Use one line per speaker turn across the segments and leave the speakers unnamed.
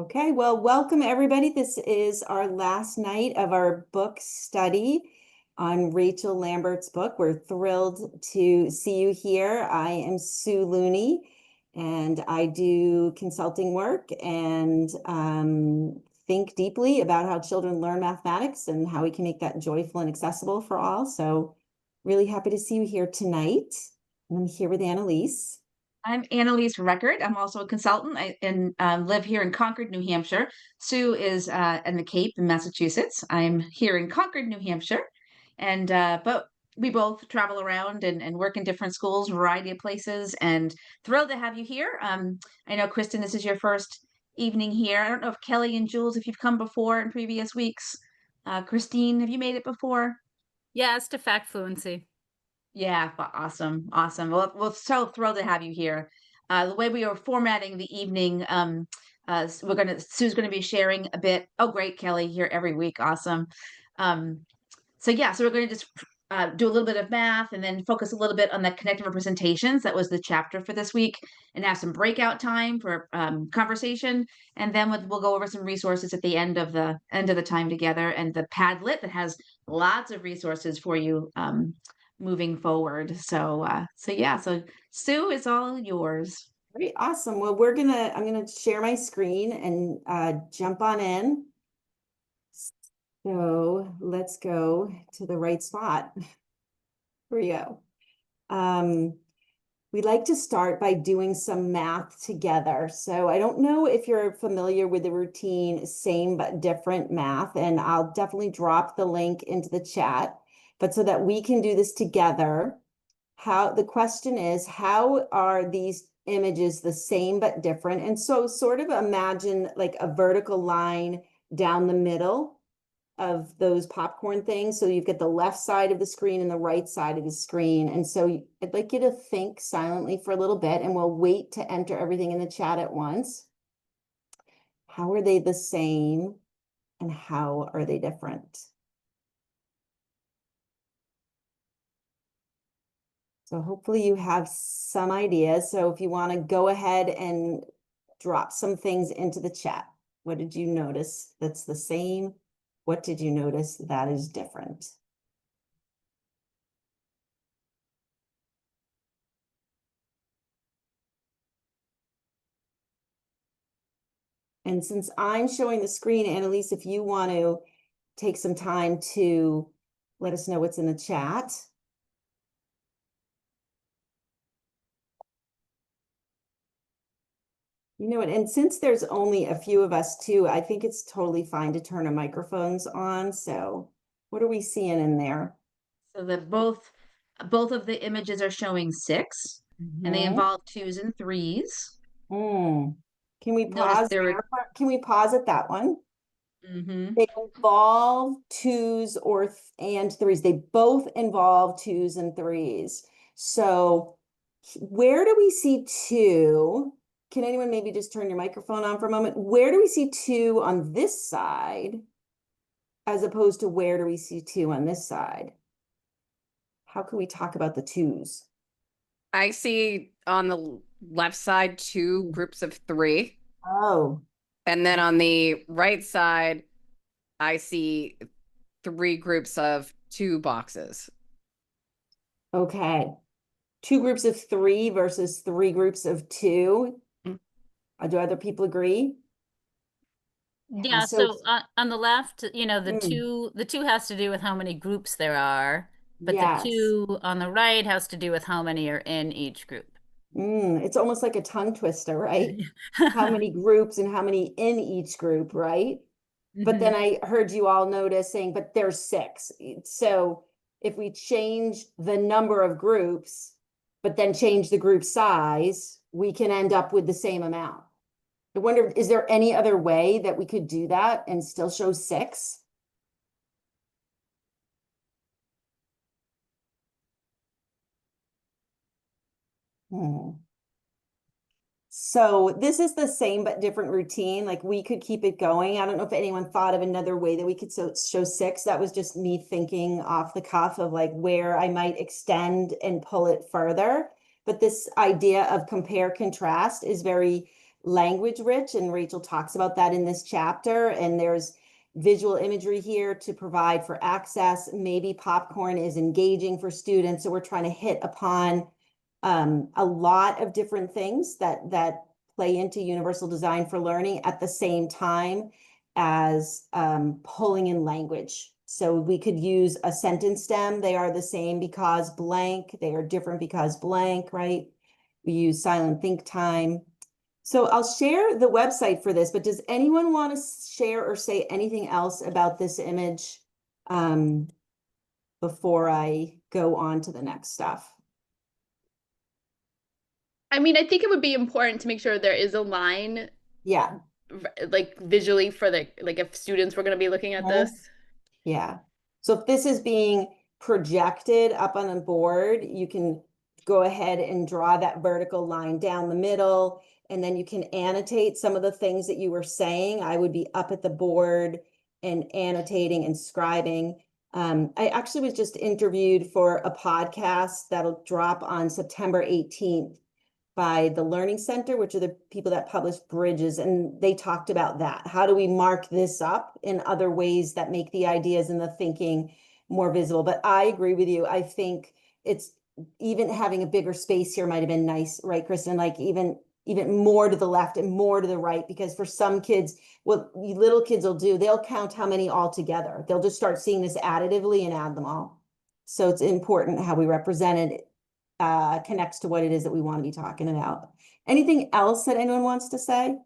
Okay, well, welcome everybody. This is our last night of our book study on Rachel Lambert's book. We're thrilled to see you here. I am Sue Looney, and I do consulting work and think deeply about how children learn mathematics and how we can make that joyful and accessible for all. So really happy to see you here tonight. I'm here with Annalise.
I'm Annalise Record. I'm also a consultant and live here in Concord, New Hampshire. Sue is in the Cape in Massachusetts. I'm here in Concord, New Hampshire, and but we both travel around and work in different schools, variety of places. And thrilled to have you here. I know, Kristen, this is your first evening here. I don't know if Kelly and Jules, if you've come before in previous weeks. Christine, have you made it before?
Yes, to fact fluency.
Yeah, awesome, awesome. Well, we're so thrilled to have you here. The way we are formatting the evening, Sue's gonna be sharing a bit. Oh, great, Kelly, here every week. Awesome. Um, so we're gonna just do a little bit of math and then focus a little bit on the connective representations. That was the chapter for this week, and have some breakout time for conversation. And then we'll go over some resources at the end of the time together, and the Padlet that has lots of resources for you moving forward. So Sue, it's all yours.
Great, awesome. Well, I'm gonna share my screen and jump on in. So let's go to the right spot. Here we go. We like to start by doing some math together. So I don't know if you're familiar with the routine, same but different math, and I'll definitely drop the link into the chat. But so that we can do this together, the question is, how are these images the same but different? And so sort of imagine like a vertical line down the middle of those popcorn things. So you've got the left side of the screen and the right side of the screen. And so I'd like you to think silently for a little bit, and we'll wait to enter everything in the chat at once. How are they the same and how are they different? So hopefully you have some ideas. So if you want to go ahead and drop some things into the chat. What did you notice that's the same? What did you notice that is different? And since I'm showing the screen, Annalise, if you want to take some time to let us know what's in the chat. You know what, and since there's only a few of us too, I think it's totally fine to turn our microphones on. So what are we seeing in there?
So that both of the images are showing 6, and they involve 2s and 3s.
Can we
Notice
pause there? Can we pause at that one?
Mm-hmm.
They involve 2s and 3s. They both involve 2s and 3s. So where do we see 2? Can anyone maybe just turn your microphone on for a moment? Where do we see 2 on this side as opposed to where do we see 2 on this side? How can we talk about the 2s?
I see on the left side 2 groups of 3.
Oh.
And then on the right side, I see 3 groups of 2 boxes.
Okay. 2 groups of 3 versus 3 groups of 2. Do other people agree?
Yeah, so on the left, the two has to do with how many groups there are, but
yes.
the 2 on the right has to do with how many are in each group.
It's almost like a tongue twister, right? How many groups and how many in each group, right? But then I heard you all notice saying, but there's 6. So if we change the number of groups, but then change the group size, we can end up with the same amount. I wonder, is there any other way that we could do that and still show 6? So this is the same but different routine. Like we could keep it going. I don't know if anyone thought of another way that we could show 6. That was just me thinking off the cuff of like where I might extend and pull it further. But this idea of compare contrast is very language rich, and Rachel talks about that in this chapter. And there's visual imagery here to provide for access. Maybe popcorn is engaging for students. So we're trying to hit upon a lot of different things that play into universal design for learning at the same time as pulling in language. So we could use a sentence stem. They are the same because blank. They are different because blank, right? We use silent think time. So I'll share the website for this, but does anyone want to share or say anything else about this image before I go on to the next stuff?
I mean, I think it would be important to make sure there is a line,
Yeah,
like visually for the, like if students were going to be looking at this.
yeah. So if this is being projected up on a board, you can go ahead and draw that vertical line down the middle, and then you can annotate some of the things that you were saying. I would be up at the board and annotating and scribing. I actually was just interviewed for a podcast that'll drop on September 18th by the Learning Center, which are the people that publish Bridges, and they talked about that. How do we mark this up in other ways that make the ideas and the thinking more visible? But I agree with you. I think it's even having a bigger space here might have been nice, right, Kristen? Like even more to the left and more to the right, because for some kids, what little kids will do, they'll count how many all together. They'll just start seeing this additively and add them all. So it's important how we represent it connects to what it is that we want to be talking about. Anything else that anyone wants to say?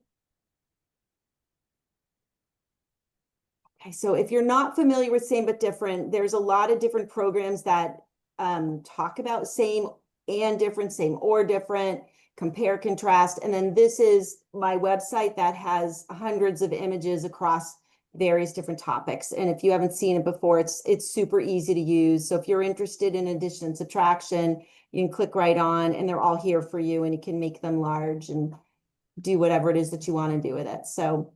Okay, so if you're not familiar with Same But Different, there's a lot of different programs that talk about same and different, same or different, compare, contrast. And then this is my website that has hundreds of images across various different topics. And if you haven't seen it before, it's super easy to use. So if you're interested in addition and subtraction, you can click right on, and they're all here for you, and you can make them large and do whatever it is that you want to do with it. So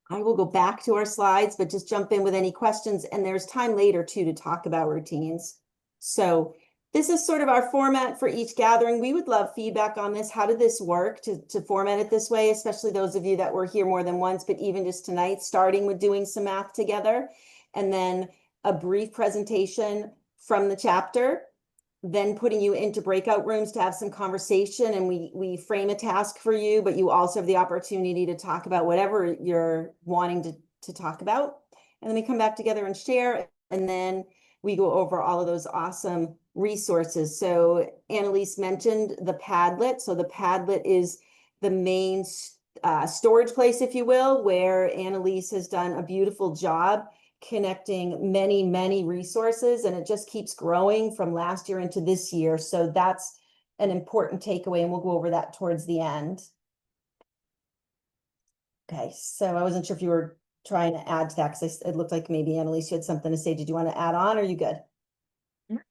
I will go back to our slides, but just jump in with any questions. And there's time later too to talk about routines. So this is sort of our format for each gathering. We would love feedback on this. How did this work to format it this way, especially those of you that were here more than once, but even just tonight, starting with doing some math together, and then a brief presentation from the chapter, then putting you into breakout rooms to have some conversation, and we frame a task for you, but you also have the opportunity to talk about whatever you're wanting to talk about. And then we come back together and share, and then we go over all of those awesome resources. So Annalise mentioned the Padlet. So the Padlet is the main storage place, if you will, where Annalise has done a beautiful job connecting many, many resources, and it just keeps growing from last year into this year. So that's an important takeaway, and we'll go over that towards the end. Okay, so I wasn't sure if you were trying to add to that, because it looked like maybe Annalise, you had something to say. Did you want to add on, or are you good?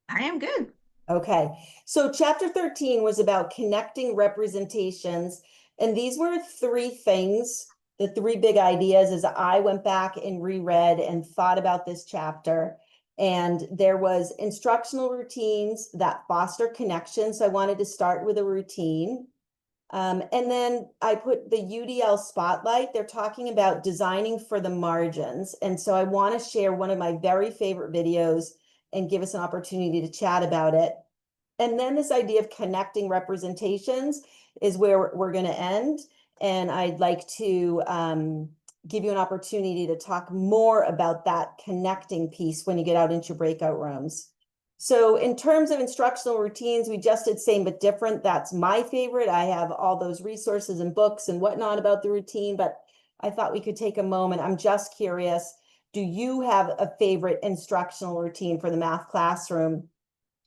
I am good.
Okay, so chapter 13 was about connecting representations, and these were three things. The three big ideas as I went back and reread and thought about this chapter. And there was instructional routines that foster connection. So I wanted to start with a routine. And then I put the UDL spotlight. They're talking about designing for the margins. And so I want to share one of my very favorite videos and give us an opportunity to chat about it. And then this idea of connecting representations is where we're going to end. And I'd like to give you an opportunity to talk more about that connecting piece when you get out into breakout rooms. So in terms of instructional routines, we just did Same But Different. That's my favorite. I have all those resources and books and whatnot about the routine, but I thought we could take a moment. I'm just curious, do you have a favorite instructional routine for the math classroom?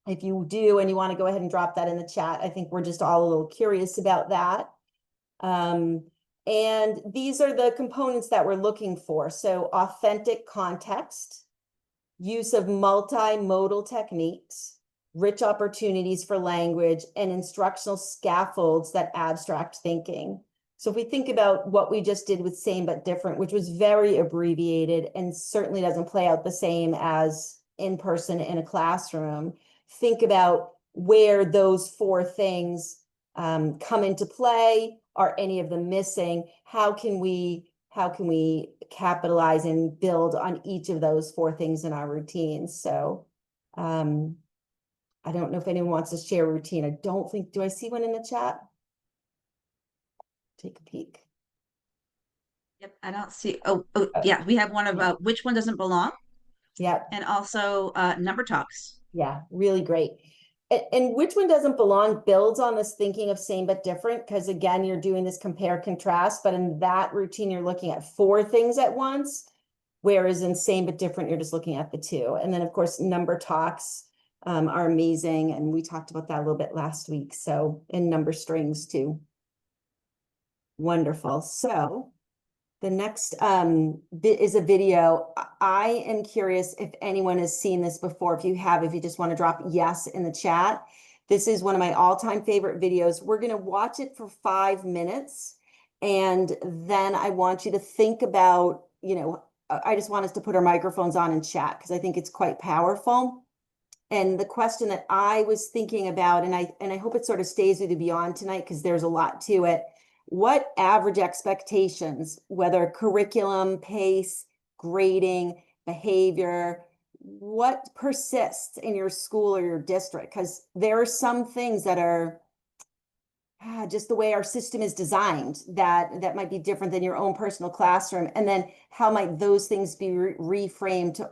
If you do, and you want to go ahead and drop that in the chat, I think we're just all a little curious about that. And these are the components that we're looking for. So authentic context, use of multimodal techniques, rich opportunities for language, and instructional scaffolds that abstract thinking. So if we think about what we just did with Same But Different, which was very abbreviated and certainly doesn't play out the same as in person in a classroom, think about where those four things come into play? Are any of them missing? How can we capitalize and build on each of those 4 things in our routines? So I don't know if anyone wants to share a routine. I don't think, do I see one in the chat? Take a peek.
Yep, I don't see. Oh, yeah, we have one about which one doesn't belong.
Yep.
And also number talks.
Yeah, really great. And which one doesn't belong builds on this thinking of same but different, because again, you're doing this compare contrast, but in that routine, you're looking at 4 things at once, whereas in same but different, you're just looking at the 2. And then of course, number talks are amazing. And we talked about that a little bit last week. So, and number strings too. Wonderful. So the next bit is a video. I am curious if anyone has seen this before. If you have, if you just want to drop yes in the chat. This is one of my all-time favorite videos. We're going to watch it for 5 minutes. And then I want you to think about, I just want us to put our microphones on and chat because I think it's quite powerful. And the question that I was thinking about, and I hope it sort of stays with you beyond tonight because there's a lot to it. What average expectations, whether curriculum, pace, grading, behavior, what persists in your school or your district? Because there are some things that are just the way our system is designed that might be different than your own personal classroom. And then how might those things be reframed to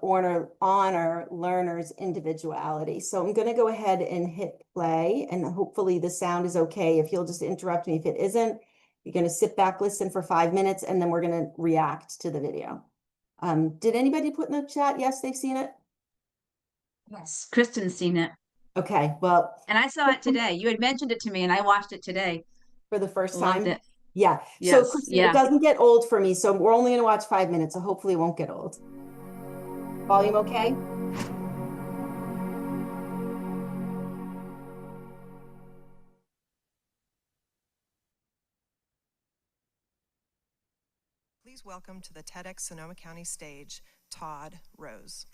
honor learners' individuality? So I'm going to go ahead and hit play, and hopefully the sound is okay. If you'll just interrupt me if it isn't. You're going to sit back, listen for 5 minutes, and then we're going to react to the video. Did anybody put in the chat? Yes, they've seen it?
Yes. Kristen's seen it.
Okay, well.
And I saw it today. You had mentioned it to me and I watched it today.
For the first
Loved
time?
it.
Yeah.
Yes.
So Kristen, it doesn't get old for me. So we're only going to watch 5 minutes. So hopefully it won't get old. Volume okay?
Please welcome to the TEDx Sonoma County stage, Todd Rose.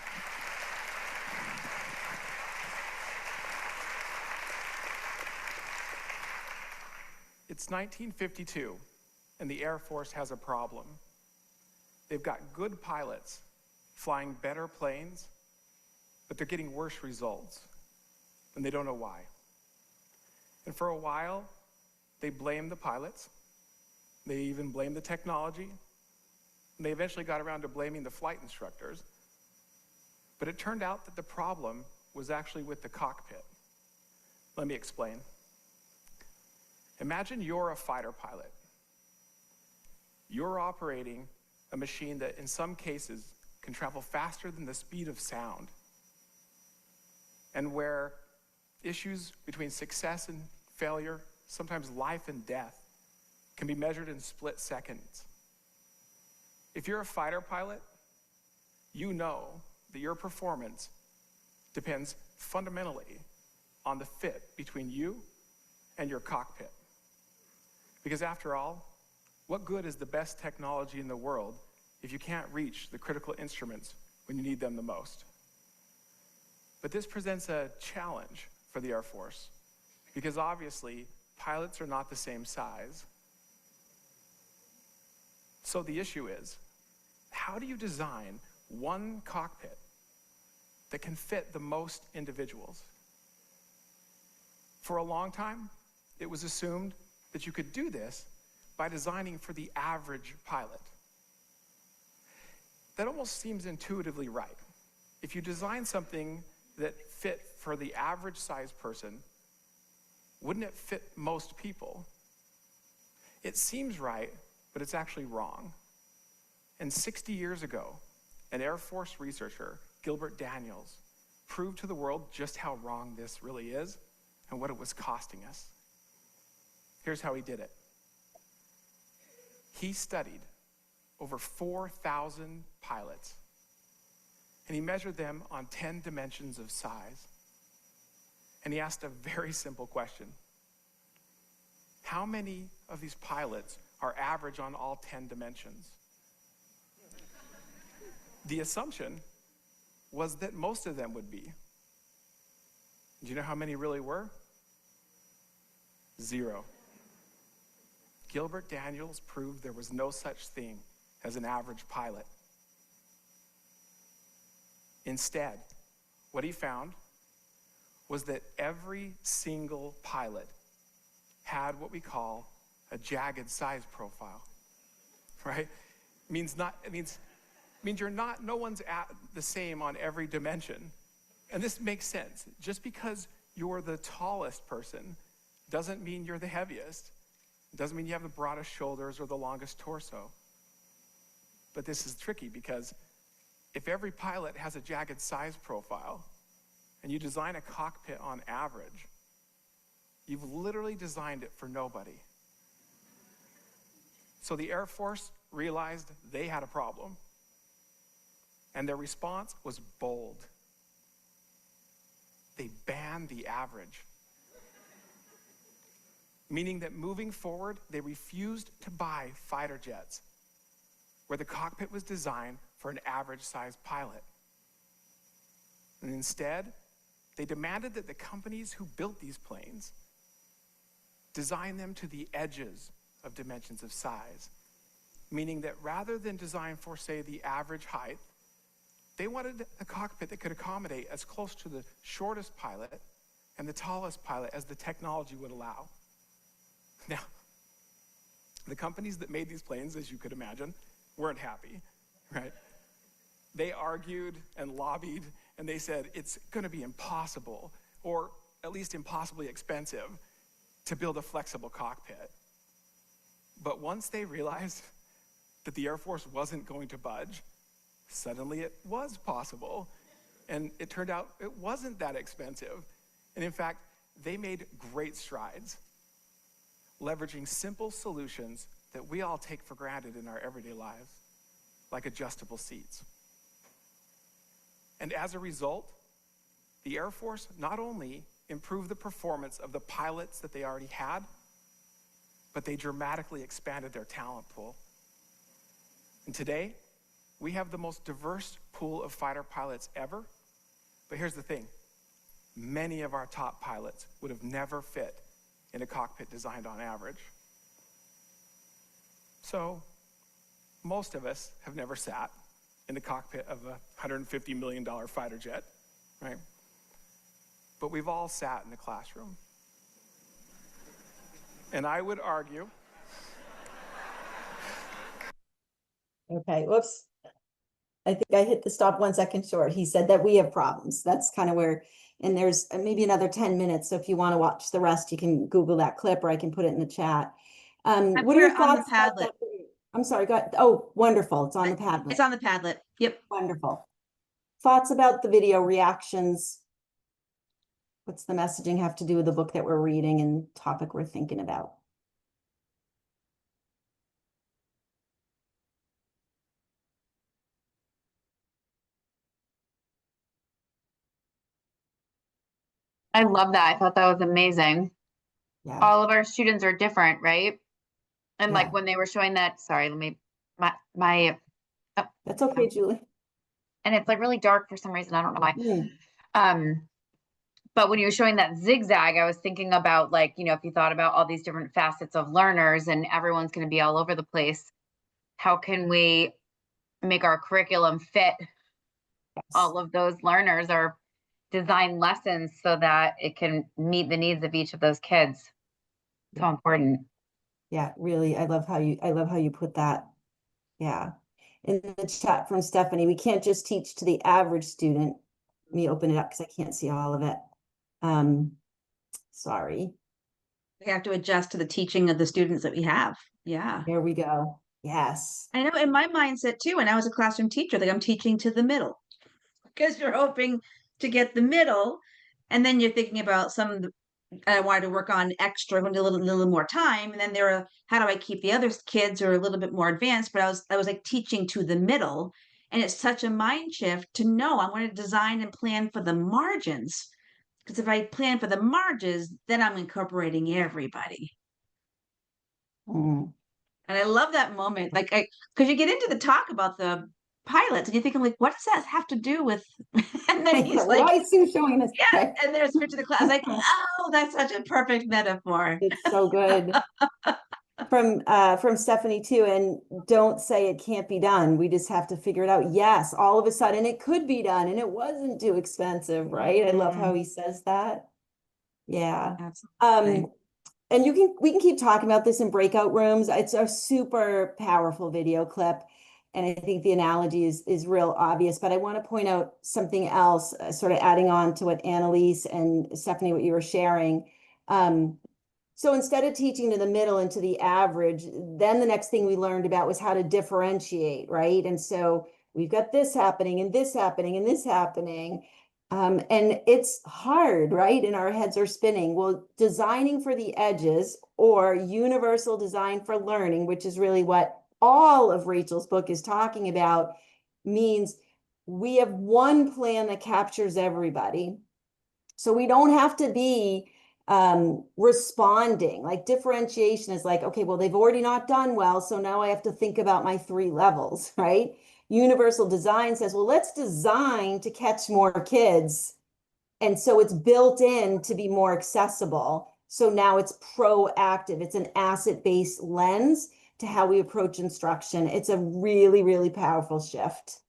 It's 1952, and the Air Force has a problem. They've got good pilots flying better planes, but they're getting worse results, and they don't know why. And for a while, they blame the pilots. They even blame the technology. And they eventually got around to blaming the flight instructors. But it turned out that the problem was actually with the cockpit. Let me explain. Imagine you're a fighter pilot. You're operating a machine that in some cases can travel faster than the speed of sound, and where issues between success and failure, sometimes life and death, can be measured in split seconds. If you're a fighter pilot, you know that your performance depends fundamentally on the fit between you and your cockpit. Because after all, what good is the best technology in the world if you can't reach the critical instruments when you need them the most? But this presents a challenge for the Air Force, because obviously pilots are not the same size. So the issue is, how do you design one cockpit that can fit the most individuals? For a long time, it was assumed that you could do this by designing for the average pilot. That almost seems intuitively right. If you design something that fit for the average size person, wouldn't it fit most people? It seems right, but it's actually wrong. And 60 years ago, an Air Force researcher, Gilbert Daniels, proved to the world just how wrong this really is and what it was costing us. Here's how he did it. He studied over 4,000 pilots, and he measured them on 10 dimensions of size. And he asked a very simple question. How many of these pilots are average on all 10 dimensions? The assumption was that most of them would be. Do you know how many really were? 0. Gilbert Daniels proved there was no such thing as an average pilot. Instead, what he found was that every single pilot had what we call a jagged size profile, right? It means no one's at the same on every dimension. And this makes sense. Just because you're the tallest person doesn't mean you're the heaviest. It doesn't mean you have the broadest shoulders or the longest torso. But this is tricky because if every pilot has a jagged size profile and you design a cockpit on average, you've literally designed it for nobody. So the Air Force realized they had a problem, and their response was bold. They banned the average, meaning that moving forward, they refused to buy fighter jets where the cockpit was designed for an average-sized pilot. And instead, they demanded that the companies who built these planes design them to the edges of dimensions of size, meaning that rather than design for, say, the average height, they wanted a cockpit that could accommodate as close to the shortest pilot and the tallest pilot as the technology would allow. Now, the companies that made these planes, as you could imagine, weren't happy, right? They argued and lobbied, and they said it's going to be impossible, or at least impossibly expensive, to build a flexible cockpit. But once they realized that the Air Force wasn't going to budge, suddenly it was possible. And it turned out it wasn't that expensive. And in fact, they made great strides, leveraging simple solutions that we all take for granted in our everyday lives, like adjustable seats. And as a result, the Air Force not only improved the performance of the pilots that they already had, but they dramatically expanded their talent pool. And today, we have the most diverse pool of fighter pilots ever. But here's the thing. Many of our top pilots would have never fit in a cockpit designed on average. So, most of us have never sat in the cockpit of a $150 million fighter jet, right? But we've all sat in the classroom. And I would argue.
Okay, whoops. I think I hit the stop 1 second short. He said that we have problems. That's kind of where, and there's maybe another 10 minutes. So if you want to watch the rest, you can Google that clip or I can put it in the chat. What are your thoughts about that? I'm sorry, go ahead. Oh, wonderful. It's on the Padlet.
It's on the Padlet. Yep.
Wonderful. Thoughts about the video, reactions? What's the messaging have to do with the book that we're reading and topic we're thinking about?
I love that. I thought that was amazing.
Yeah.
All of our students are different, right? And
Yeah.
like when they were showing that, sorry, let me, my,
That's okay, Julie.
and it's like really dark for some reason. I don't know why.
Mm.
But when you were showing that zigzag, I was thinking about like, you know, if you thought about all these different facets of learners and everyone's going to be all over the place, how can we make our curriculum fit all of those learners or design lessons so that it can meet the needs of each of those kids? So important.
Yeah, really. I love how you put that. Yeah. In the chat from Stephanie, we can't just teach to the average student. Let me open it up because I can't see all of it. Sorry.
We have to adjust to the teaching of the students that we have. Yeah.
There we go. Yes.
I know in my mindset too, when I was a classroom teacher, like I'm teaching to the middle because you're hoping to get the middle. And then you're thinking about I wanted to work on extra, a little more time. And then how do I keep the other kids who are a little bit more advanced? But I was like teaching to the middle. And it's such a mind shift to know I want to design and plan for the margins. Because if I plan for the margins, then I'm incorporating everybody.
Mm.
And I love that moment. Like, because you get into the talk about the pilots, and you're thinking like, what does that have to do with? And then he's
Why
like,
is Sue showing us?
yeah, and there's switch to the class, like, oh, that's such a perfect metaphor.
It's so good. From Stephanie too, and don't say it can't be done. We just have to figure it out. Yes, all of a sudden it could be done and it wasn't too expensive, right? I love how he says that. Yeah.
Absolutely.
And we can keep talking about this in breakout rooms. It's a super powerful video clip. And I think the analogy is real obvious, but I want to point out something else, sort of adding on to what Annalise and Stephanie, what you were sharing. So instead of teaching to the middle and to the average, then the next thing we learned about was how to differentiate, right? And so we've got this happening and this happening and this happening. And it's hard, right? And our heads are spinning. Well, designing for the edges, or universal design for learning, which is really what all of Rachel's book is talking about, means we have one plan that captures everybody. So we don't have to be responding. Like differentiation is like, okay, well, they've already not done well, so now I have to think about my 3 levels, right? Universal design says, well, let's design to catch more kids. And so it's built in to be more accessible. So now it's proactive. It's an asset-based lens to how we approach instruction. It's a really, really powerful shift.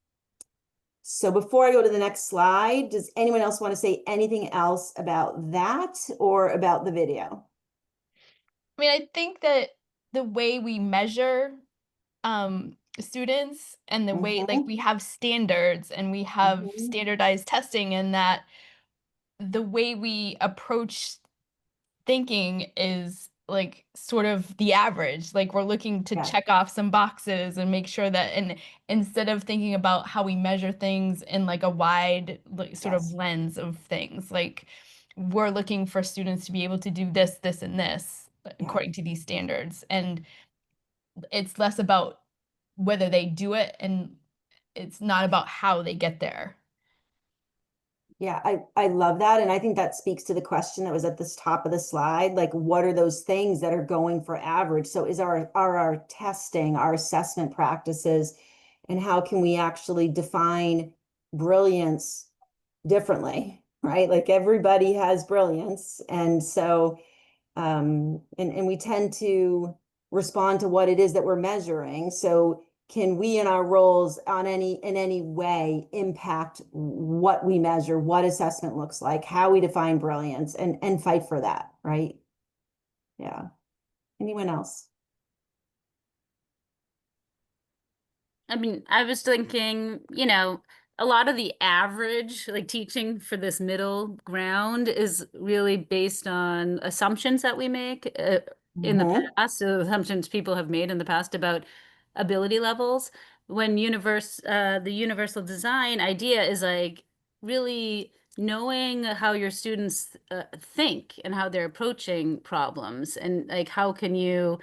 So before I go to the next slide, does anyone else want to say anything else about that or about the video?
I mean, I think that the way we measure students and the way like we have standards and we have standardized testing, and that the way we approach thinking is like sort of the average. Like we're looking to check off some boxes and make sure that, and instead of thinking about how we measure things in like a wide like, sort of lens of things, like we're looking for students to be able to do this, this, and this according to these standards. And it's less about whether they do it, and it's not about how they get there.
Yeah, I love that. And I think that speaks to the question that was at the top of the slide. Like, what are those things that are going for average? So are our testing, our assessment practices, and how can we actually define brilliance differently, right? Like everybody has brilliance. And so, and we tend to respond to what it is that we're measuring. So can we in our roles in any way impact what we measure, what assessment looks like, how we define brilliance, and fight for that, right? Yeah. Anyone else?
I mean, I was thinking, a lot of the average, like teaching for this middle ground, is really based on assumptions that we make in the past, so assumptions people have made in the past about ability levels. When the universal design idea is like really knowing how your students think and how they're approaching problems, and like how can you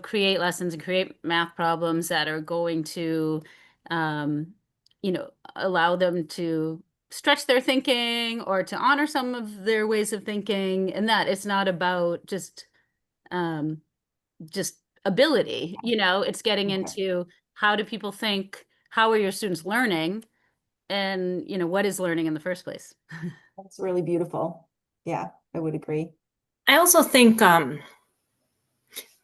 create lessons and create math problems that are going to allow them to stretch their thinking or to honor some of their ways of thinking, and that it's not about just ability, it's getting into how do people think, how are your students learning, and what is learning in the first place.
That's really beautiful. Yeah, I would agree.
I also think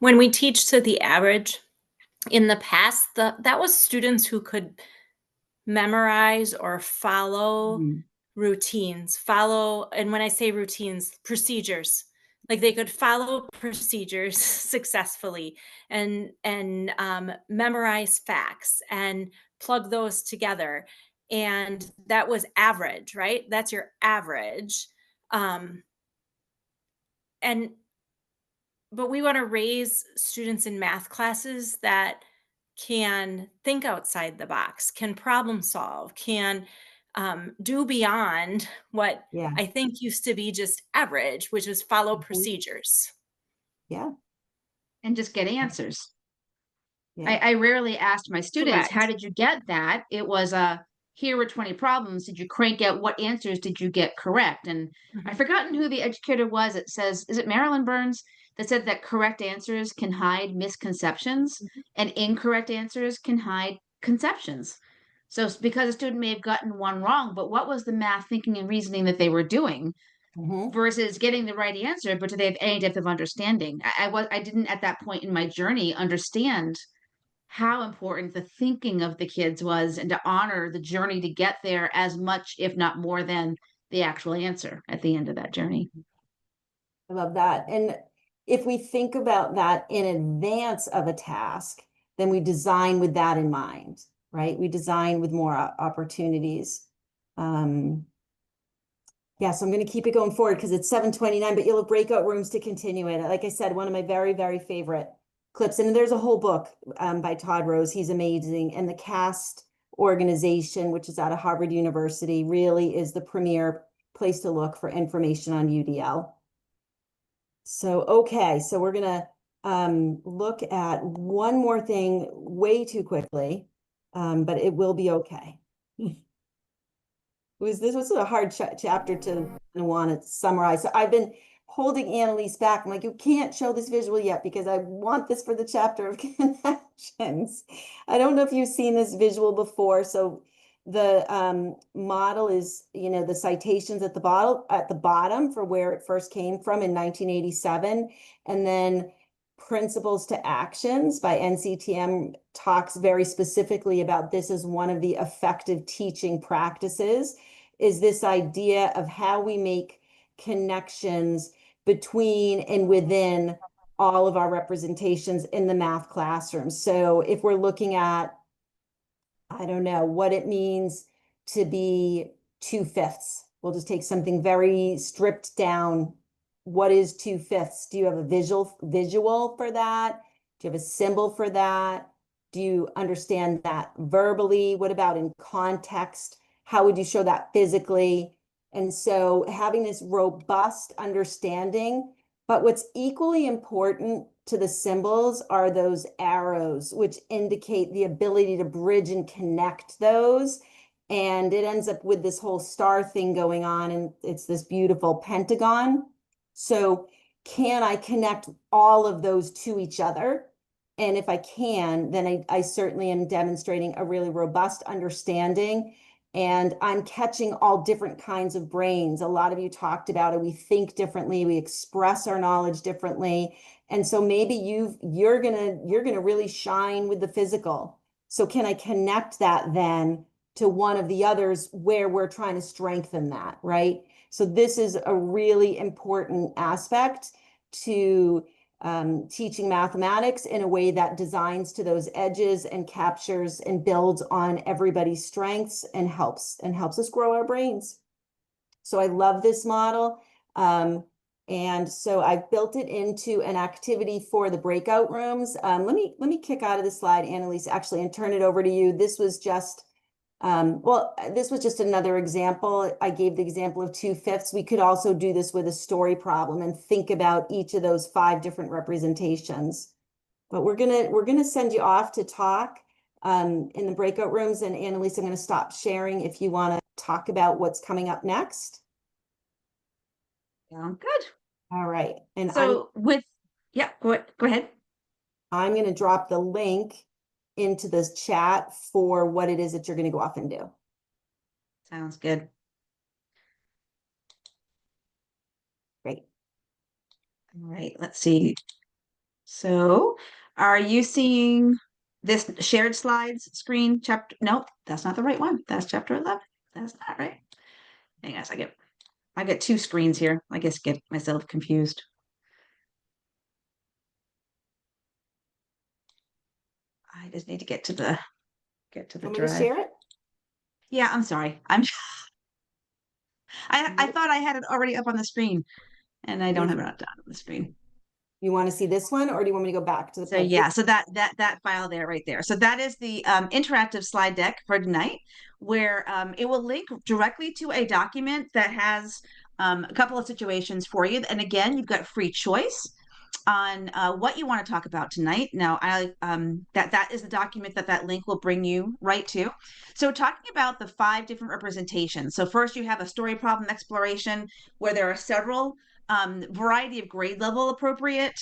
when we teach to the average, in the past, that was students who could memorize or follow routines, and when I say routines, procedures. Like they could follow procedures successfully and memorize facts and plug those together. And that was average, right? That's your average. But we want to raise students in math classes that can think outside the box, can problem solve, can do beyond what I think used to be just average, which was follow procedures.
Yeah.
And just get answers. Yeah. I rarely asked my students, how did you get that? It was here were 20 problems. Did you crank out what answers did you get correct? And I've forgotten who the educator was. It says, is it Marilyn Burns, that said that correct answers can hide misconceptions and incorrect answers can hide conceptions. So because a student may have gotten one wrong, but what was the math thinking and reasoning that they were doing versus getting the right answer, but do they have any depth of understanding? I didn't at that point in my journey understand how important the thinking of the kids was and to honor the journey to get there as much, if not more than the actual answer at the end of that journey.
I love that. And if we think about that in advance of a task, then we design with that in mind, right? We design with more opportunities. Yeah, so I'm going to keep it going forward because it's 7:29, but you'll have breakout rooms to continue it. Like I said, one of my very, very favorite clips. And there's a whole book by Todd Rose. He's amazing. And the CAST organization, which is out of Harvard University, really is the premier place to look for information on UDL. So, okay, so we're going to look at one more thing way too quickly, but it will be okay. This was a hard chapter to want to summarize. So I've been holding Annalise back. I'm like, you can't show this visual yet because I want this for the chapter of connections. I don't know if you've seen this visual before. So the model is, the citations at the bottom for where it first came from in 1987, and then Principles to Actions by NCTM talks very specifically about this as one of the effective teaching practices, is this idea of how we make connections between and within all of our representations in the math classroom. So if we're looking at, I don't know, what it means to be 2/5, we'll just take something very stripped down. What is 2/5? Do you have a visual for that? Do you have a symbol for that? Do you understand that verbally? What about in context? How would you show that physically? And so having this robust understanding, but what's equally important to the symbols are those arrows, which indicate the ability to bridge and connect those. And it ends up with this whole star thing going on, and it's this beautiful pentagon. So can I connect all of those to each other? And if I can, then I certainly am demonstrating a really robust understanding. And I'm catching all different kinds of brains. A lot of you talked about it. We think differently. We express our knowledge differently. And so maybe you're gonna really shine with the physical. So can I connect that then to one of the others where we're trying to strengthen that, right? So this is a really important aspect to teaching mathematics in a way that designs to those edges and captures and builds on everybody's strengths and helps us grow our brains. So I love this model. And so I've built it into an activity for the breakout rooms. Let me kick out of the slide, Annalise, actually, and turn it over to you. This was just this was just another example. I gave the example of 2/5. We could also do this with a story problem and think about each of those 5 different representations. But we're gonna send you off to talk in the breakout rooms. And Annalise, I'm gonna stop sharing if you want to talk about what's coming up next.
Sound good.
All right. And
so go ahead.
I'm gonna drop the link into this chat for what it is that you're going to go off and do.
Sounds good.
Great.
All right, let's see. So are you seeing this shared slides screen chapter? Nope, that's not the right one. That's chapter 11. That's not right. Hang on a second. I get 2 screens here. I guess get myself confused. I just need to get to the
Want me
drive.
to share it?
Yeah, I'm sorry. I thought I had it already up on the screen, and I don't have it on the screen.
You want to see this one, or do you want me to go back to the?
So yeah, so that file there, right there. So that is the interactive slide deck for tonight, where it will link directly to a document that has a couple of situations for you. And again, you've got free choice on what you want to talk about tonight. Now, that is the document that link will bring you right to. So talking about the 5 different representations. So first you have a story problem exploration where there are several variety of grade level appropriate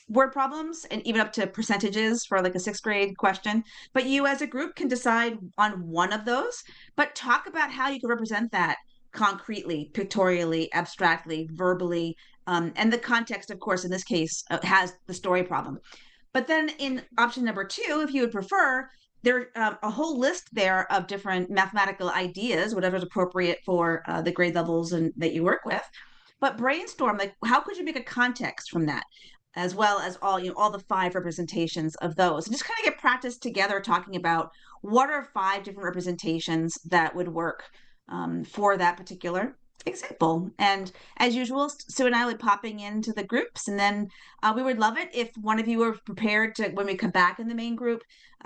word problems, and even up to percentages for like a 6th grade question. But you as a group can decide on one of those, but talk about how you can represent that concretely, pictorially, abstractly, verbally. And the context, of course, in this case, has the story problem. But then in option number 2, if you would prefer, there's a whole list there of different mathematical ideas, whatever's appropriate for the grade levels and that you work with. But brainstorm, like, how could you make a context from that, as well as all the 5 representations of those, and just kind of get practice together talking about what are 5 different representations that would work for that particular example. And as usual, Sue and I will be popping into the groups, and then we would love it if one of you were prepared to, when we come back in the main group,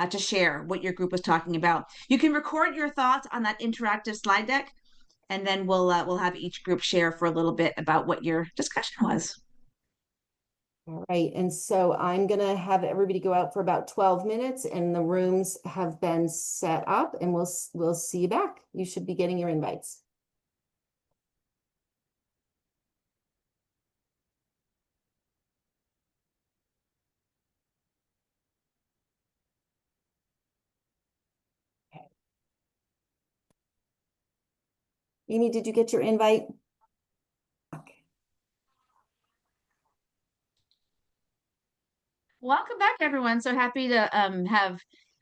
to share what your group was talking about. You can record your thoughts on that interactive slide deck, and then we'll have each group share for a little bit about what your discussion was.
All right, and so I'm gonna have everybody go out for about 12 minutes, and the rooms have been set up, and we'll see you back. You should be getting your invites. Okay. Amy, did you get your invite? Okay.
Welcome back, everyone. So happy to have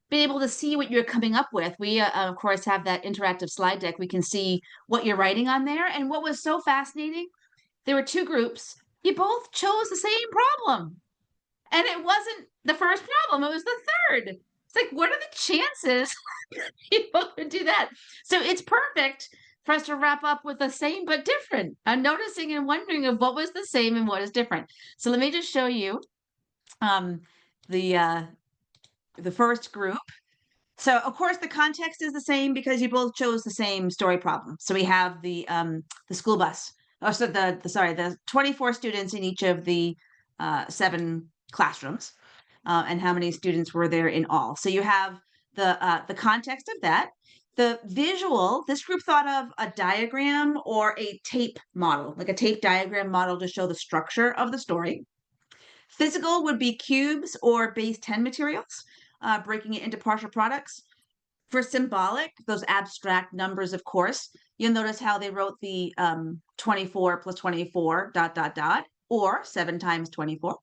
been able to see what you're coming up with. We, of course, have that interactive slide deck. We can see what you're writing on there. And what was so fascinating, there were 2 groups. You both chose the same problem. And it wasn't the first problem, it was the 3rd. It's like, what are the chances people could do that? So it's perfect for us to wrap up with the same but different, noticing and wondering of what was the same and what is different. So let me just show you the first group. So of course the context is the same because you both chose the same story problem. So we have the school bus. Oh, so the 24 students in each of the 7 classrooms, and how many students were there in all. So you have the context of that. The visual, this group thought of a diagram or a tape model, like a tape diagram model to show the structure of the story. Physical would be cubes or base 10 materials, breaking it into partial products. For symbolic, those abstract numbers, of course, you'll notice how they wrote the 24 plus 24 ... or 7 times 24.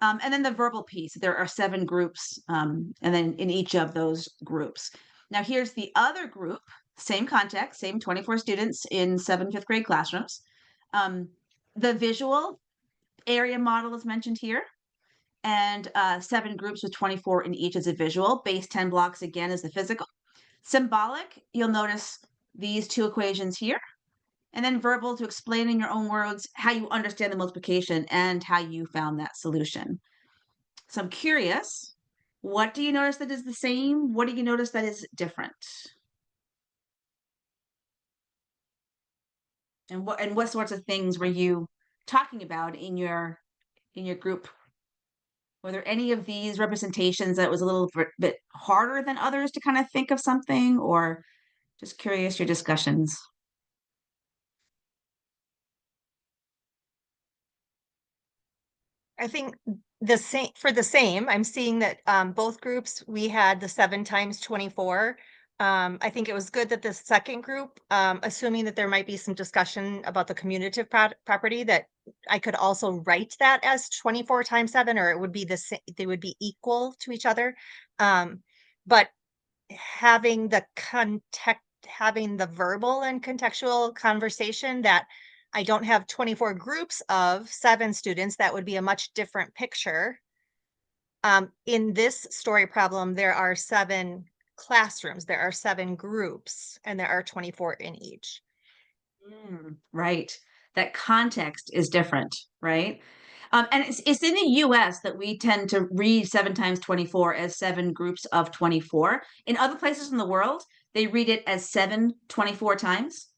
And then the verbal piece, there are 7 groups, and then in each of those groups. Now here's the other group, same context, same 24 students in 7 5th grade classrooms. The visual area model is mentioned here, and 7 groups with 24 in each as a visual. Base 10 blocks again is the physical. Symbolic, you'll notice these 2 equations here, and then verbal to explain in your own words how you understand the multiplication and how you found that solution. So I'm curious, what do you notice that is the same? What do you notice that is different? And what sorts of things were you talking about in your group? Were there any of these representations that was a little bit harder than others to kind of think of something, or just curious your discussions?
I think the same, I'm seeing that both groups, we had the 7 times 24. I think it was good that the second group, assuming that there might be some discussion about the commutative property, that I could also write that as 24 times 7, or it would be the same, they would be equal to each other. But having the verbal and contextual conversation, that I don't have 24 groups of 7 students, that would be a much different picture. In this story problem, there are 7 classrooms, there are 7 groups, and there are 24 in each.
Right. That context is different, right? And it's in the US that we tend to read 7 times 24 as 7 groups of 24. In other places in the world, they read it as 7 24 times.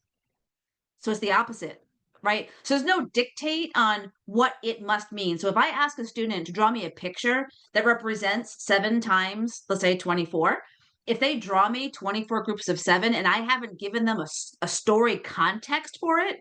So it's the opposite, right? So there's no dictate on what it must mean. So if I ask a student to draw me a picture that represents 7 times, let's say 24, if they draw me 24 groups of 7 and I haven't given them a story context for it,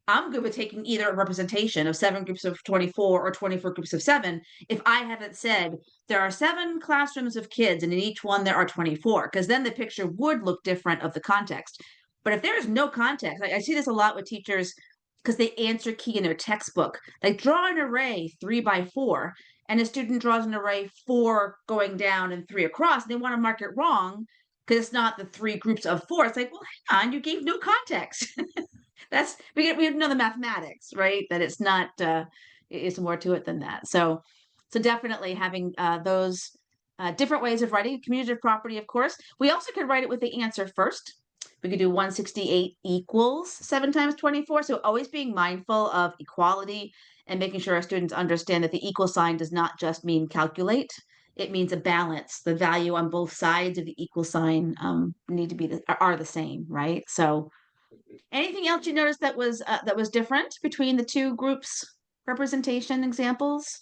I'm good with taking either a representation of 7 groups of 24 or 24 groups of 7 if I haven't said there are 7 classrooms of kids and in each one there are 24, because then the picture would look different of the context. But if there is no context, I see this a lot with teachers because they answer key in their textbook. Like, draw an array 3 by 4, and a student draws an array 4 going down and 3 across, and they want to mark it wrong because it's not the 3 groups of 4. It's like, well, hang on, you gave no context. That's we know the mathematics, right? That it's not it's more to it than that. So definitely having those different ways of writing commutative property. Of course, we also could write it with the answer first. We could do 168 equals 7 times 24. So always being mindful of equality and making sure our students understand that the equal sign does not just mean calculate. It means a balance. The value on both sides of the equal sign need to be are the same, right? So anything else you noticed that was different between the two groups representation examples?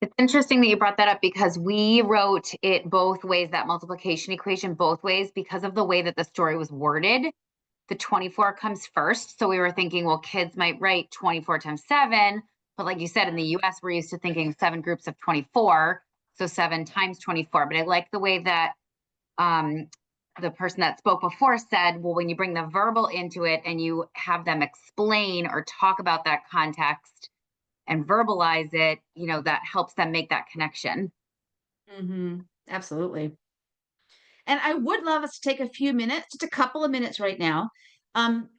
It's interesting that you brought that up because we wrote it both ways, that multiplication equation both ways, because of the way that the story was worded. The 24 comes first. So we were thinking, well, kids might write 24 times 7. But like you said, in the US, we're used to thinking 7 groups of 24. So 7 times 24. But I like the way that the person that spoke before said, well, when you bring the verbal into it and you have them explain or talk about that context and verbalize it, you know, that helps them make that connection.
Absolutely. And I would love us to take a few minutes, just a couple of minutes right now.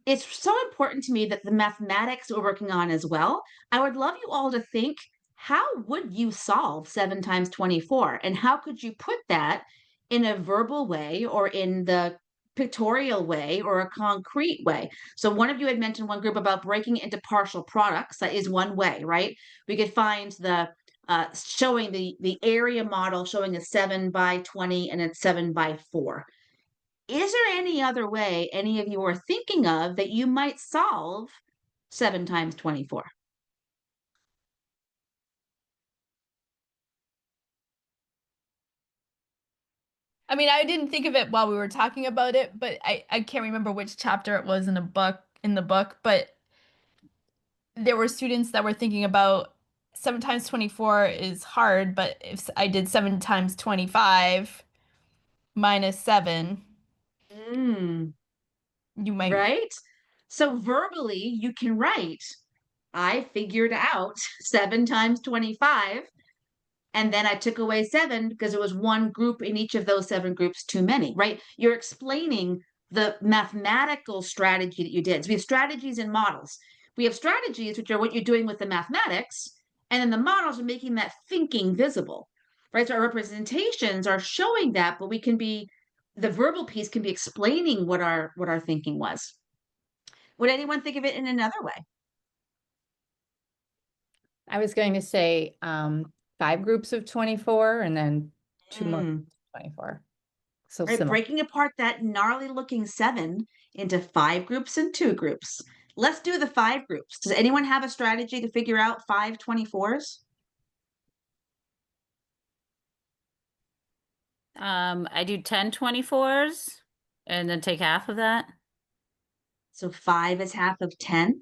It's so important to me that the mathematics we're working on as well. I would love you all to think, how would you solve 7 times 24? And how could you put that in a verbal way or in the pictorial way or a concrete way? So one of you had mentioned one group about breaking it into partial products. That is one way, right? We could find the showing the area model showing a 7 by 20 and a 7 by 4. Is there any other way any of you are thinking of that you might solve 7 times 24?
I mean, I didn't think of it while we were talking about it, but I can't remember which chapter it was in the book, but there were students that were thinking about 7 times 24 is hard, but if I did 7 times 25 minus 7, you might.
Right? So verbally, you can write, I figured out 7 times 25, and then I took away 7 because it was one group in each of those 7 groups too many, right? You're explaining the mathematical strategy that you did. So we have strategies and models. We have strategies, which are what you're doing with the mathematics, and then the models are making that thinking visible, right? So our representations are showing that, but the verbal piece can be explaining what our thinking was. Would anyone think of it in another way?
I was going to say 5 groups of 24 and then 2 more 24. So
Right,
similar.
breaking apart that gnarly looking 7 into 5 groups and 2 groups. Let's do the 5 groups. Does anyone have a strategy to figure out 5 24s?
I do 10 24s and then take half of that.
So 5 is half of 10,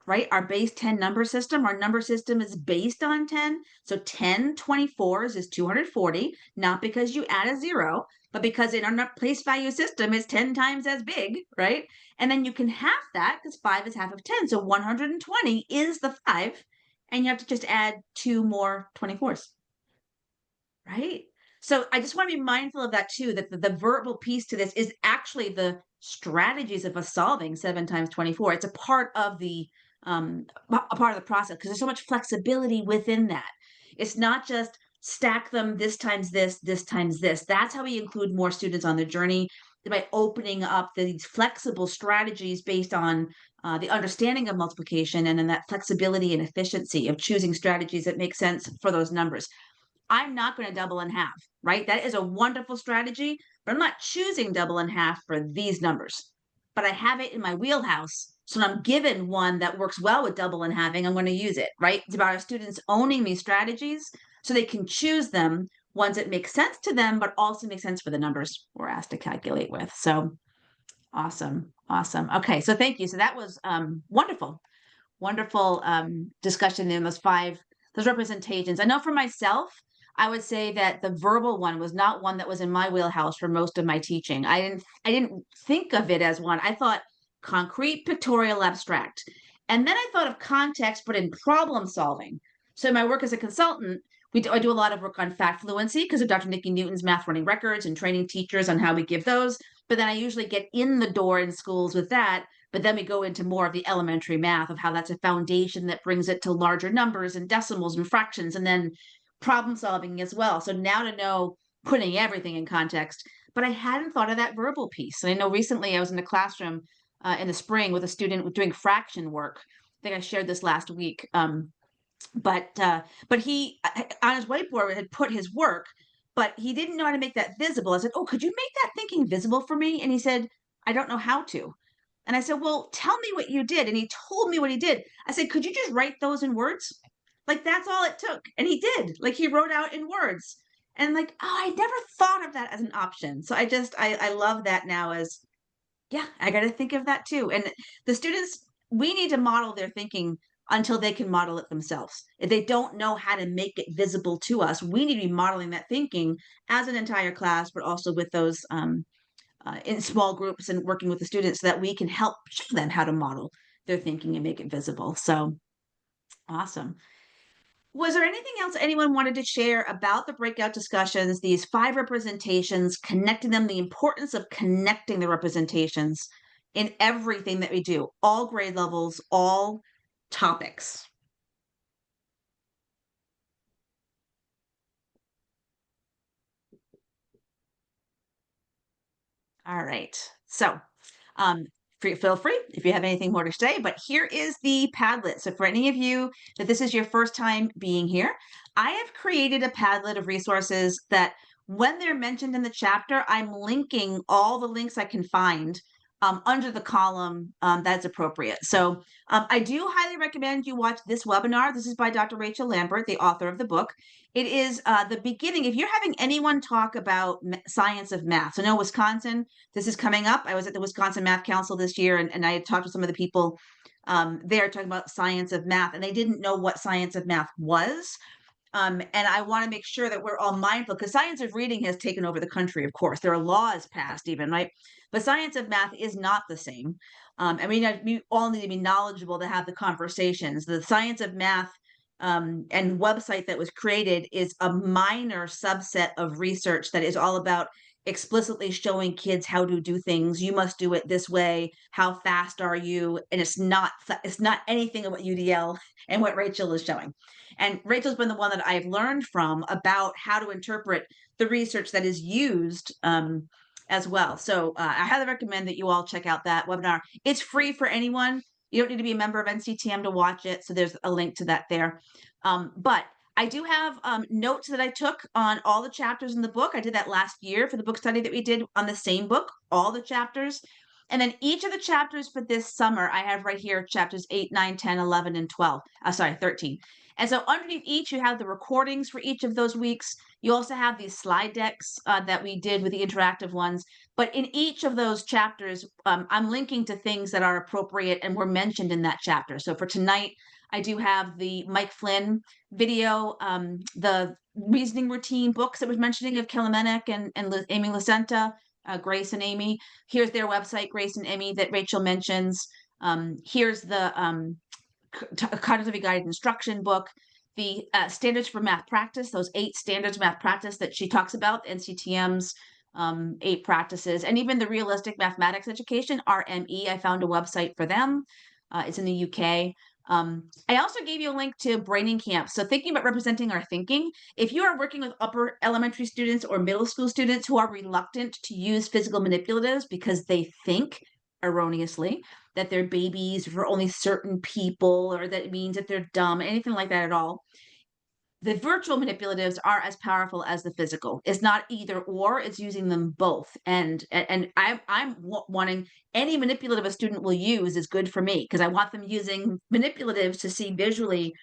right? Our base 10 number system, our number system is based on 10. So 10 24s is 240, not because you add a 0, but because in our place value system it's 10 times as big, right? And then you can half that because 5 is half of 10. So 120 is the 5, and you have to just add 2 more 24s, right? So I just want to be mindful of that too, that the verbal piece to this is actually the strategies of us solving 7 times 24. It's a part of the process because there's so much flexibility within that. It's not just stack them this times this times this. That's how we include more students on the journey, by opening up these flexible strategies based on the understanding of multiplication, and then that flexibility and efficiency of choosing strategies that make sense for those numbers. I'm not going to double in half, right? That is a wonderful strategy, but I'm not choosing double in half for these numbers. But I have it in my wheelhouse. So when I'm given one that works well with double and halving, I'm going to use it, right? It's about our students owning these strategies so they can choose them, ones that make sense to them, but also make sense for the numbers we're asked to calculate with. So awesome. Awesome. Okay, so thank you. So that was wonderful, wonderful discussion in those representations. I know for myself, I would say that the verbal one was not one that was in my wheelhouse for most of my teaching. I didn't think of it as one. I thought concrete, pictorial, abstract. And then I thought of context, but in problem solving. So in my work as a consultant, I do a lot of work on fact fluency because of Dr. Nikki Newton's math running records and training teachers on how we give those. But then I usually get in the door in schools with that. But then we go into more of the elementary math of how that's a foundation that brings it to larger numbers and decimals and fractions, and then problem solving as well. So now to know putting everything in context, but I hadn't thought of that verbal piece. And I know recently I was in a classroom in the spring with a student doing fraction work. I think I shared this last week. But he on his whiteboard had put his work, but he didn't know how to make that visible. I said, "Oh, could you make that thinking visible for me?" And he said, "I don't know how to." And I said, "Well, tell me what you did." And he told me what he did. I said, "Could you just write those in words?" Like that's all it took. And he did. Like he wrote out in words. And like, oh, I never thought of that as an option. So I love that now as, yeah, I got to think of that too. And the students, we need to model their thinking until they can model it themselves. If they don't know how to make it visible to us, we need to be modeling that thinking as an entire class, but also with those in small groups and working with the students so that we can help show them how to model their thinking and make it visible. So awesome. Was there anything else anyone wanted to share about the breakout discussions, these 5 representations, connecting them, the importance of connecting the representations in everything that we do, all grade levels, all topics? All right. So feel free if you have anything more to say, but here is the Padlet. So for any of you that this is your first time being here, I have created a Padlet of resources that when they're mentioned in the chapter, I'm linking all the links I can find under the column that's appropriate. So I do highly recommend you watch this webinar. This is by Dr. Rachel Lambert, the author of the book. It is the beginning. If you're having anyone talk about science of math, so no, Wisconsin, this is coming up. I was at the Wisconsin Math Council this year, and I had talked to some of the people there talking about science of math, and they didn't know what science of math was. And I want to make sure that we're all mindful because science of reading has taken over the country, of course. There are laws passed even, right? But science of math is not the same. And we all need to be knowledgeable to have the conversations. The science of math and website that was created is a minor subset of research that is all about explicitly showing kids how to do things. You must do it this way. How fast are you? And it's not anything about UDL and what Rachel is showing. And Rachel's been the one that I've learned from about how to interpret the research that is used as well. So I highly recommend that you all check out that webinar. It's free for anyone. You don't need to be a member of NCTM to watch it. So there's a link to that there. But I do have notes that I took on all the chapters in the book. I did that last year for the book study that we did on the same book, all the chapters. And then each of the chapters for this summer, I have right here chapters 8, 9, 10, 11, and 12. 13. And so underneath each, you have the recordings for each of those weeks. You also have these slide decks that we did with the interactive ones. But in each of those chapters, I'm linking to things that are appropriate and were mentioned in that chapter. So for tonight, I do have the Mike Flynn video, the reasoning routine books that was mentioning of Kellemenek and Amy Lucenta, Grace and Amy. Here's their website, Grace and Amy, that Rachel mentions. Here's the cognitively guided instruction book, the standards for math practice, those 8 standards of math practice that she talks about, NCTM's 8 practices, and even the realistic mathematics education, RME. I found a website for them. It's in the UK. I also gave you a link to braining camp. So thinking about representing our thinking, if you are working with upper elementary students or middle school students who are reluctant to use physical manipulatives because they think erroneously that they're babies for only certain people, or that it means that they're dumb, anything like that at all, the virtual manipulatives are as powerful as the physical. It's not either or, it's using them both. And I'm wanting any manipulative a student will use is good for me because I want them using manipulatives to see visually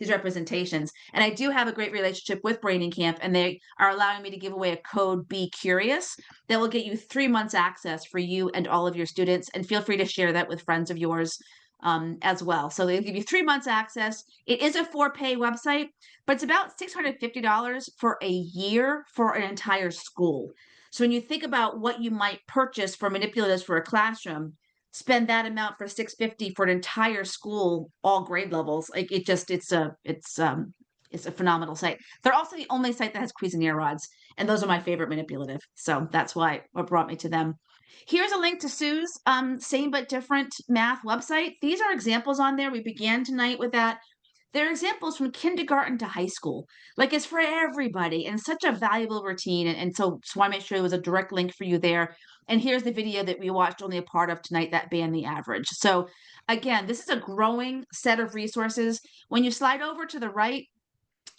these representations. And I do have a great relationship with Braining Camp, and they are allowing me to give away a code Be Curious that will get you 3 months access for you and all of your students. And feel free to share that with friends of yours as well. So they'll give you 3 months access. It is a for-pay website, but it's about $650 for a year for an entire school. So when you think about what you might purchase for manipulatives for a classroom, spend that amount for $650 for an entire school, all grade levels. Like it's a phenomenal site. They're also the only site that has Cuisinart rods, and those are my favorite manipulative. So that's what brought me to them. Here's a link to Sue's same but different math website. These are examples on there. We began tonight with that. They're examples from kindergarten to high school. Like, it's for everybody, and such a valuable routine. And so I want to make sure there was a direct link for you there. And here's the video that we watched only a part of tonight, that band The Average. So again, this is a growing set of resources. When you slide over to the right,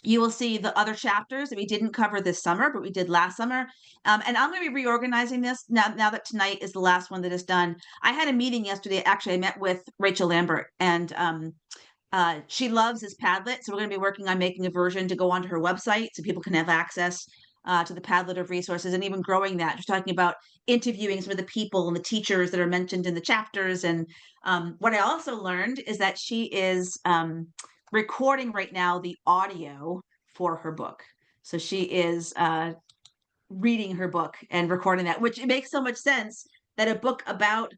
you will see the other chapters that we didn't cover this summer, but we did last summer. And I'm going to be reorganizing this now that tonight is the last one that is done. I had a meeting yesterday. Actually, I met with Rachel Lambert, and she loves this Padlet. So we're going to be working on making a version to go onto her website so people can have access to the Padlet of resources, and even growing that. Just talking about interviewing some of the people and the teachers that are mentioned in the chapters. And what I also learned is that she is recording right now the audio for her book. So she is reading her book and recording that, which it makes so much sense that a book about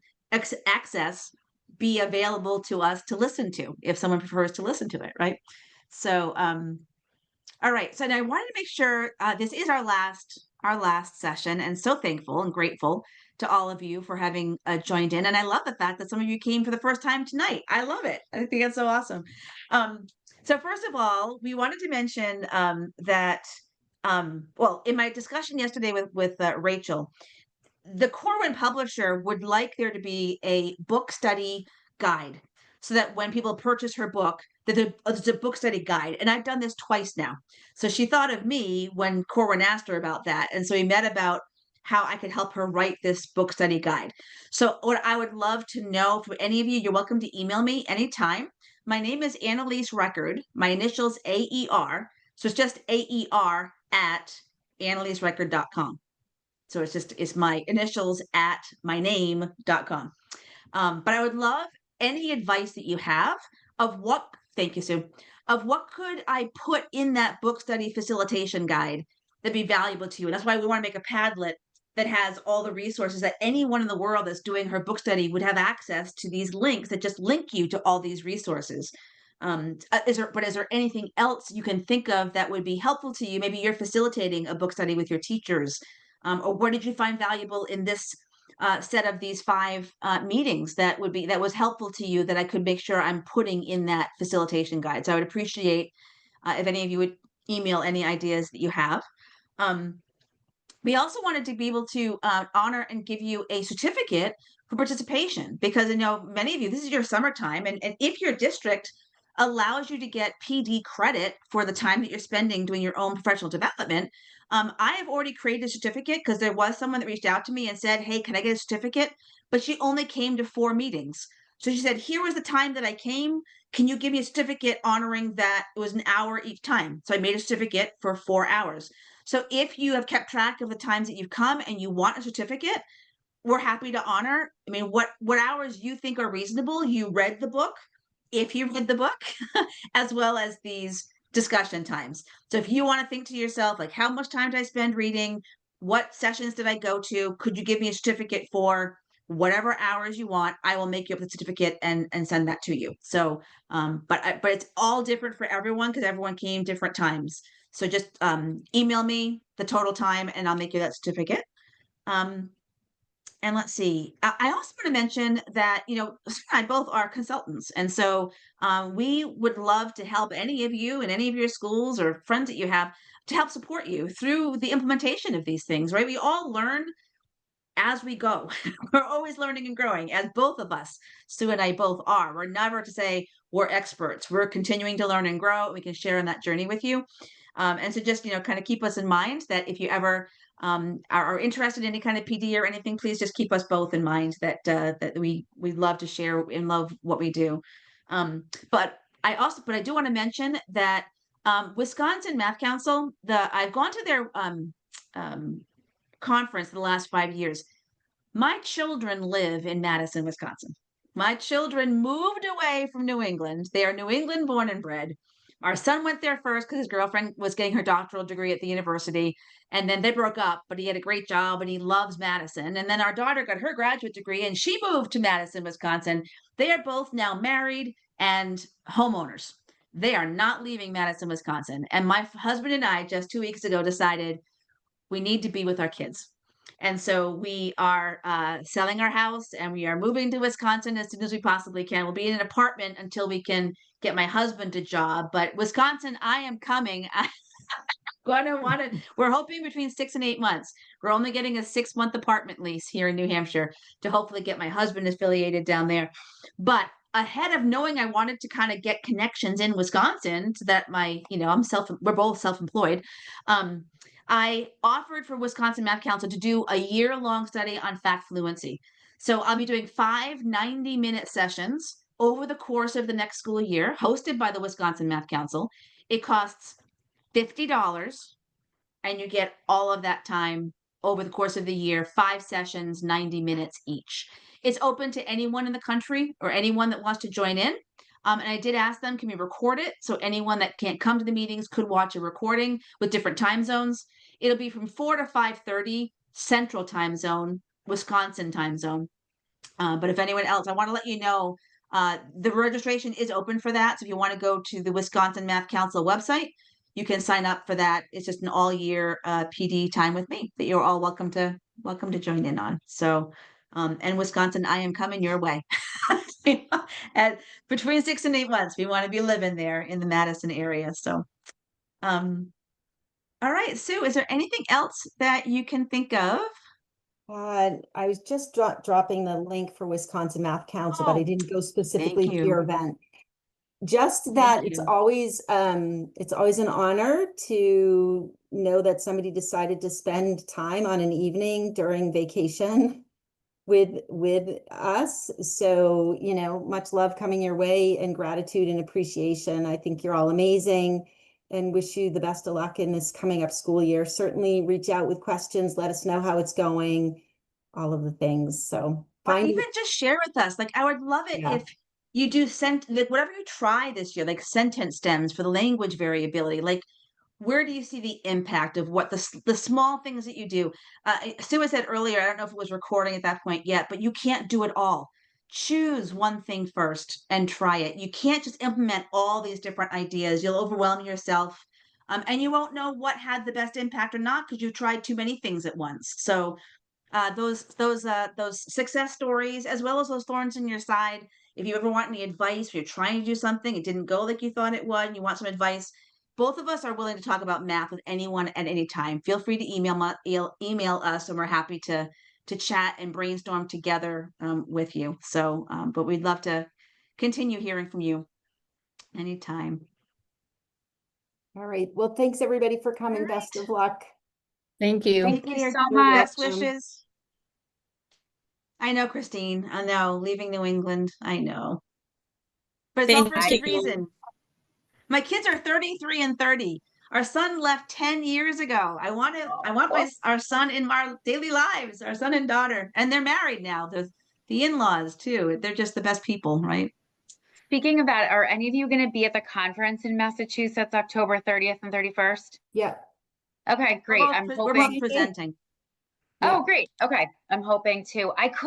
access be available to us to listen to if someone prefers to listen to it, right? So all right, so now I wanted to make sure this is our last session, and so thankful and grateful to all of you for having joined in. And I love the fact that some of you came for the first time tonight. I love it. I think that's so awesome. So first of all, we wanted to mention that well, in my discussion yesterday with Rachel, the Corwin publisher would like there to be a book study guide, so that when people purchase her book, that there's a book study guide. And I've done this twice now. So she thought of me when Corwin asked her about that. And so we met about how I could help her write this book study guide. So what I would love to know from any of you, you're welcome to email me anytime. My name is Annalise Record. My initials AER. So it's just AER at annaliserecord.com. So it's my initials at my name.com. But I would love any advice that you have of what, thank you, Sue, of what could I put in that book study facilitation guide that'd be valuable to you. And that's why we want to make a Padlet that has all the resources that anyone in the world that's doing her book study would have access to, these links that just link you to all these resources. Is there anything else you can think of that would be helpful to you? Maybe you're facilitating a book study with your teachers. Or what did you find valuable in this set of these 5 meetings that was helpful to you that I could make sure I'm putting in that facilitation guide? So I would appreciate if any of you would email any ideas that you have. We also wanted to be able to honor and give you a certificate for participation, because I know many of you, this is your summertime, and if your district allows you to get PD credit for the time that you're spending doing your own professional development, I have already created a certificate, because there was someone that reached out to me and said, hey, can I get a certificate? But she only came to 4 meetings. So she said, here was the time that I came. Can you give me a certificate honoring that it was an hour each time? So I made a certificate for 4 hours. So if you have kept track of the times that you've come and you want a certificate, we're happy to honor. I mean, what hours you think are reasonable. You read the book, if you read the book, as well as these discussion times. So if you want to think to yourself, like, how much time did I spend reading? What sessions did I go to? Could you give me a certificate for whatever hours you want? I will make you up the certificate and send that to you. So, but it's all different for everyone, because everyone came different times. So just email me the total time and I'll make you that certificate. And let's see, I also want to mention that, Sue and I both are consultants. And so we would love to help any of you in any of your schools or friends that you have to help support you through the implementation of these things, right? We all learn as we go. We're always learning and growing, as both of us, Sue and I both are. We're never to say we're experts. We're continuing to learn and grow. We can share on that journey with you. And so just, kind of keep us in mind that if you ever are interested in any kind of PD or anything, please just keep us both in mind that we love to share and love what we do. But but I do want to mention that Wisconsin Math Council, I've gone to their conference the last 5 years. My children live in Madison, Wisconsin. My children moved away from New England. They are New England born and bred. Our son went there first because his girlfriend was getting her doctoral degree at the university. And then they broke up, but he had a great job and he loves Madison. And then our daughter got her graduate degree and she moved to Madison, Wisconsin. They are both now married and homeowners. They are not leaving Madison, Wisconsin. And my husband and I just 2 weeks ago decided we need to be with our kids. And so we are selling our house and we are moving to Wisconsin as soon as we possibly can. We'll be in an apartment until we can get my husband a job. But Wisconsin, I am coming. We're hoping between 6 and 8 months. We're only getting a 6-month apartment lease here in New Hampshire to hopefully get my husband affiliated down there. But ahead of knowing I wanted to kind of get connections in Wisconsin so that we're both self-employed. I offered for Wisconsin Math Council to do a year-long study on fact fluency. So I'll be doing 5 90-minute sessions over the course of the next school year, hosted by the Wisconsin Math Council. It costs $50, and you get all of that time over the course of the year, 5 sessions, 90 minutes each. It's open to anyone in the country or anyone that wants to join in. And I did ask them, can we record it? So anyone that can't come to the meetings could watch a recording with different time zones. It'll be from 4 to 5:30 Central Time Zone, Wisconsin time zone. But if anyone else, I want to let you know, the registration is open for that. So if you want to go to the Wisconsin Math Council website, you can sign up for that. It's just an all-year PD time with me that you're all welcome to join in on. So, and Wisconsin, I am coming your way. At between 6 and 8 months, we want to be living there in the Madison area. So, all right, Sue, is there anything else that you can think of?
I was just dropping the link for Wisconsin Math Council, but I didn't go specifically to your event. Just that it's always an honor to know that somebody decided to spend time on an evening during vacation with us. So, much love coming your way and gratitude and appreciation. I think you're all amazing and wish you the best of luck in this coming up school year. Certainly reach out with questions, let us know how it's going, all of the things. So
even just share with us. Like, I would love it if you do whatever you try this year, like sentence stems for the language variability. Like, where do you see the impact of what the small things that you do? Sue said earlier, I don't know if it was recording at that point yet, but you can't do it all. Choose one thing first and try it. You can't just implement all these different ideas. You'll overwhelm yourself, and you won't know what had the best impact or not because you tried too many things at once. So those success stories, as well as those thorns in your side. If you ever want any advice, if you're trying to do something, it didn't go like you thought it would, and you want some advice, both of us are willing to talk about math with anyone at any time. Feel free to email us, and we're happy to chat and brainstorm together with you. So, but we'd love to continue hearing from you anytime.
All right. Well, thanks everybody for coming.
Right.
Best of luck.
Thank you.
Thank you so much.
Best wishes. I know, Christine. I know, leaving New England. I know. But it's all for a good reason. My kids are 33 and 30. Our son left 10 years ago. I want our son in our daily lives, our son and daughter, and they're married now. The in-laws too. They're just the best people, right?
Speaking of that, are any of you going to be at the conference in Massachusetts, October 30th and 31st?
Yeah.
Okay, great.
We're both presenting.
Oh, great. Okay. I'm hoping to. I could